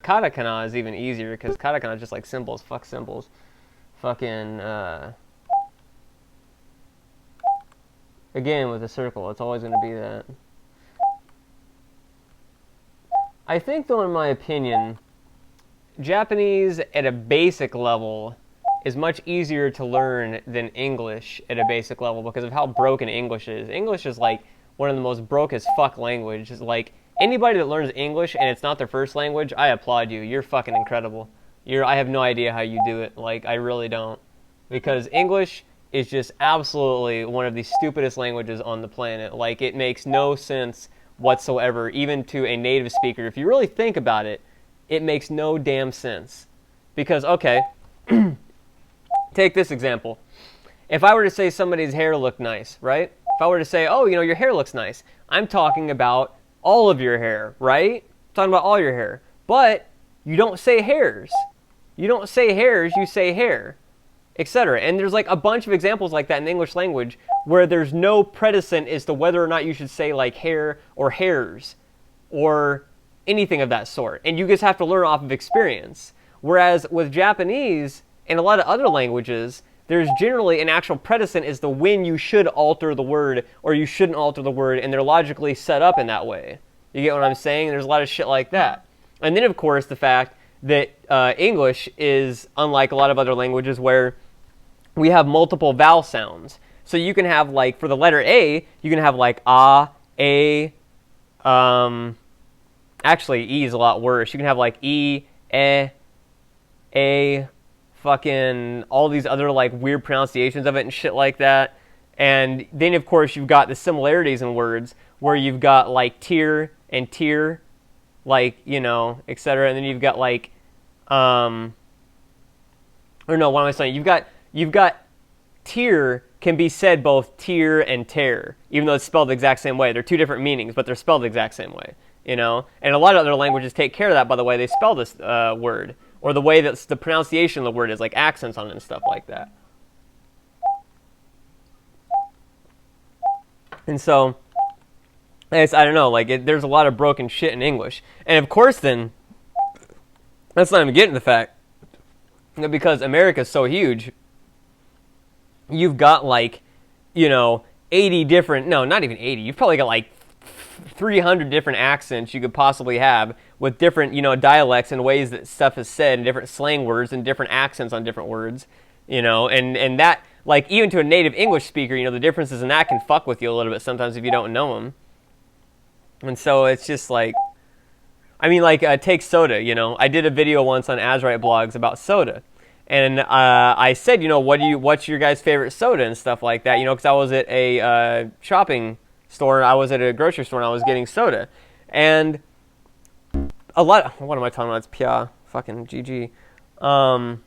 Katakana is even easier because katakana is just like symbols. Fuck symbols. Fucking, again, with a circle, it's always going to be that. I think, though, in my opinion, Japanese at a basic level is much easier to learn than English at a basic level because of how broken English is. English is like one of the most broke as fuck languages. Like, anybody that learns English and it's not their first language, I applaud you. You're fucking incredible. I have no idea how you do it. Like, I really don't. Because English is just absolutely one of the stupidest languages on the planet. Like, it makes no sense whatsoever, even to a native speaker. If you really think about it, it makes no damn sense. Because, okay, take this example. If I were to say somebody's hair looked nice, right? If I were to say, oh, you know, your hair looks nice, I'm talking about all of your hair, right? I'm talking about all your hair. But you don't say hairs. You don't say hairs, you say hair, etc. And there's like a bunch of examples like that in the English language where there's no precedent as to whether or not you should say like hair or hairs or anything of that sort. And you just have to learn off of experience. Whereas with Japanese and a lot of other languages, there's generally an actual precedent as to when you should alter the word or you shouldn't alter the word, and they're logically set up in that way. You get what I'm saying? There's a lot of shit like that. And then, of course, the fact that English is unlike a lot of other languages where we have multiple vowel sounds. So you can have, like, for the letter A, you can have, like, ah, a, actually, E is a lot worse. You can have, like, E, a, fucking all these other, like, weird pronunciations of it and shit like that. And then, of course, you've got the similarities in words where you've got, like, tier and tier, like, you know, etc. And then you've got, like, or no, what am I saying? You've got tier can be said both tier and tear, even though it's spelled the exact same way. They're two different meanings, but they're spelled the exact same way, you know? And a lot of other languages take care of that by the way they spell this word, or the way that the pronunciation of the word is, like accents on it and stuff like that. And so, I don't know, like, there's a lot of broken shit in English. And of course then, let's not even get into the fact that because America's so huge, you've got, like, you know, 80 different, no, not even 80, you've probably got, like, 300 different accents you could possibly have with different, you know, dialects and ways that stuff is said and different slang words and different accents on different words, you know, and that, like, even to a native English speaker, you know, the differences in that can fuck with you a little bit sometimes if you don't know them. And so it's just like, I mean, like, take soda, you know. I did a video once on Azurite blogs about soda. And I said, you know, what's your guys' favorite soda and stuff like that, you know, because I was at a shopping store, I was at a grocery store and I was getting soda. And a lot, what am I talking about? It's Pia, fucking GG. And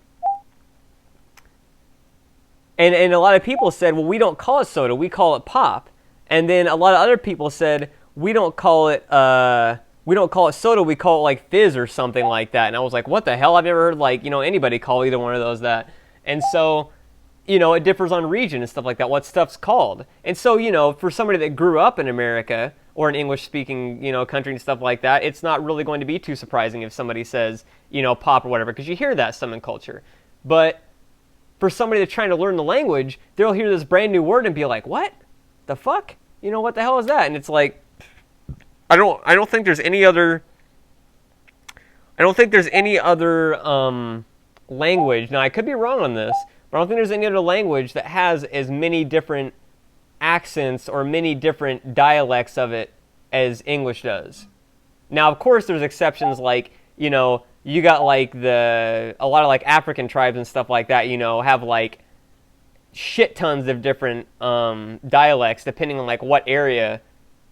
a lot of people said, well, we don't call it soda, we call it pop. And then a lot of other people said, we don't call it soda, we call it like fizz or something like that. And I was like, what the hell? I've never heard, like, you know, anybody call either one of those that. And so, you know, it differs on region and stuff like that, what stuff's called. And so, you know, for somebody that grew up in America or an English-speaking, you know, country and stuff like that, it's not really going to be too surprising if somebody says, you know, pop or whatever, because you hear that some in culture. But for somebody that's trying to learn the language, they'll hear this brand new word and be like, what the fuck? You know, what the hell is that? And it's like, I don't think there's any other language. Now, I could be wrong on this, but I don't think there's any other language that has as many different accents or many different dialects of it as English does. Now, of course, there's exceptions, like, you know, you got like a lot of like African tribes and stuff like that, you know, have like shit tons of different dialects depending on like what area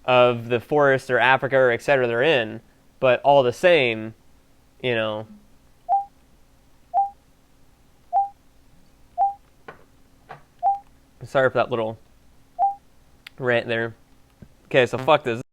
of the forest or Africa or etc. they're in, but all the same, you know. Sorry for that little rant there. Okay, so fuck this.